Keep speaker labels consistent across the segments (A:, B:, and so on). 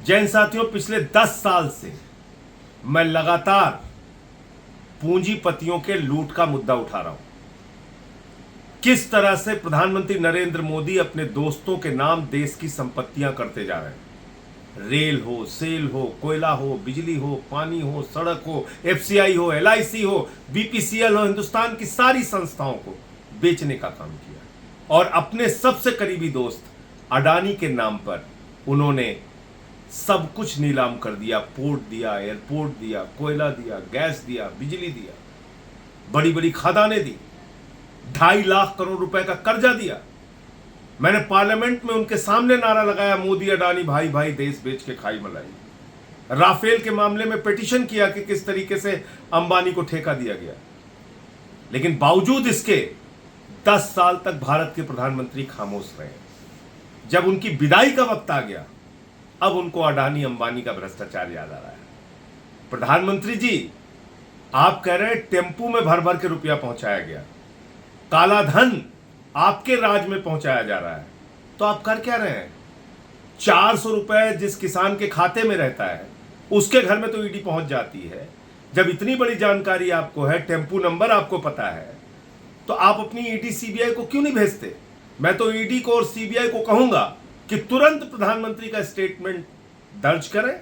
A: जैन साथियों, पिछले 10 साल से मैं लगातार पूंजीपतियों के लूट का मुद्दा उठा रहा हूं। किस तरह से प्रधानमंत्री नरेंद्र मोदी अपने दोस्तों के नाम देश की संपत्तियां करते जा रहे हैं। रेल हो, सेल हो, कोयला हो, बिजली हो, पानी हो, सड़क हो, एफसीआई हो, एलआईसी हो, बीपीसीएल हो, हिंदुस्तान की सारी संस्थाओं को बेचने का काम किया। और अपने सबसे करीबी दोस्त अडानी के नाम पर उन्होंने सब कुछ नीलाम कर दिया। पोर्ट दिया, एयरपोर्ट दिया, कोयला दिया, गैस दिया, बिजली दिया, बड़ी बड़ी खदानें दी, 2.5 लाख करोड़ रुपए का कर्जा दिया। मैंने पार्लियामेंट में उनके सामने नारा लगाया, मोदी अडानी भाई भाई देश बेच के खाई मलाई। राफेल के मामले में पिटीशन किया कि किस तरीके से अंबानी को ठेका दिया गया। लेकिन बावजूद इसके 10 साल तक भारत के प्रधानमंत्री खामोश रहे। जब उनकी विदाई का वक्त आ गया, अब उनको अडानी अंबानी का भ्रष्टाचार याद आ रहा है। प्रधानमंत्री जी, आप कह रहे हैं टेम्पू में भर भर के रुपया पहुंचाया गया, काला धन आपके राज में पहुंचाया जा रहा है, तो आप कर क्या रहे हैं? 400 रुपए जिस किसान के खाते में रहता है उसके घर में तो ईडी पहुंच जाती है। जब इतनी बड़ी जानकारी आपको है, टेम्पू नंबर आपको पता है, तो आप अपनी ईडी सीबीआई को क्यों नहीं भेजते? मैं तो ईडी को और सीबीआई को कहूंगा कि तुरंत प्रधानमंत्री का स्टेटमेंट दर्ज करें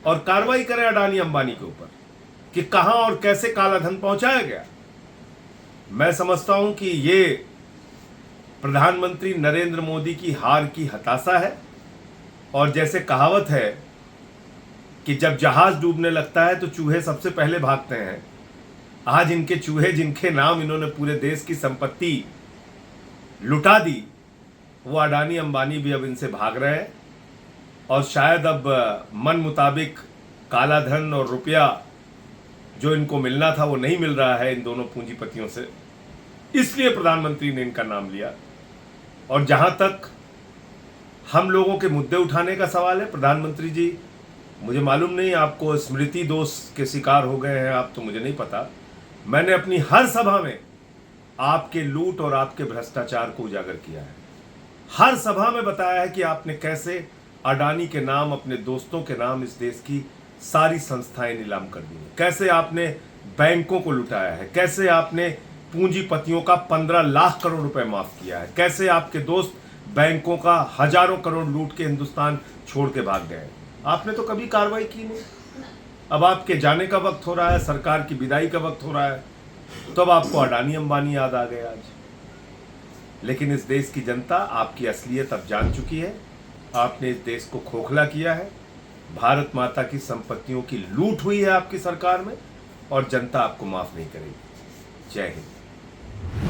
A: और कार्रवाई करें अडानी अंबानी के ऊपर कि कहां और कैसे काला धन पहुंचाया गया। मैं समझता हूं कि ये प्रधानमंत्री नरेंद्र मोदी की हार की हताशा है। और जैसे कहावत है कि जब जहाज डूबने लगता है तो चूहे सबसे पहले भागते हैं, आज इनके चूहे जिनके नाम इन्होंने पूरे देश की संपत्ति लुटा दी, वो अडानी अंबानी भी अब इनसे भाग रहे हैं। और शायद अब मन मुताबिक काला धन और रुपया जो इनको मिलना था वो नहीं मिल रहा है इन दोनों पूंजीपतियों से, इसलिए प्रधानमंत्री ने इनका नाम लिया। और जहां तक हम लोगों के मुद्दे उठाने का सवाल है, प्रधानमंत्री जी, मुझे मालूम नहीं आपको स्मृति दोष के शिकार हो गए हैं आप, तो मुझे नहीं पता। मैंने अपनी हर सभा में आपके लूट और आपके भ्रष्टाचार को उजागर किया है। हर सभा में बताया है कि आपने कैसे अडानी के नाम, अपने दोस्तों के नाम इस देश की सारी संस्थाएं नीलाम कर दी हैं, कैसे आपने बैंकों को लुटाया है, कैसे आपने पूंजीपतियों का 15 लाख करोड़ रुपए माफ किया है, कैसे आपके दोस्त बैंकों का हजारों करोड़ लूट के हिंदुस्तान छोड़ के भाग गए। आपने तो कभी कार्रवाई की नहीं। अब आपके जाने का वक्त हो रहा है, सरकार की विदाई का वक्त हो रहा है, तो अब आपको अडानी अंबानी याद आ गए आज। लेकिन इस देश की जनता आपकी असलियत अब जान चुकी है। आपने इस देश को खोखला किया है। भारत माता की संपत्तियों की लूट हुई है आपकी सरकार में, और जनता आपको माफ नहीं करेगी। जय हिंद।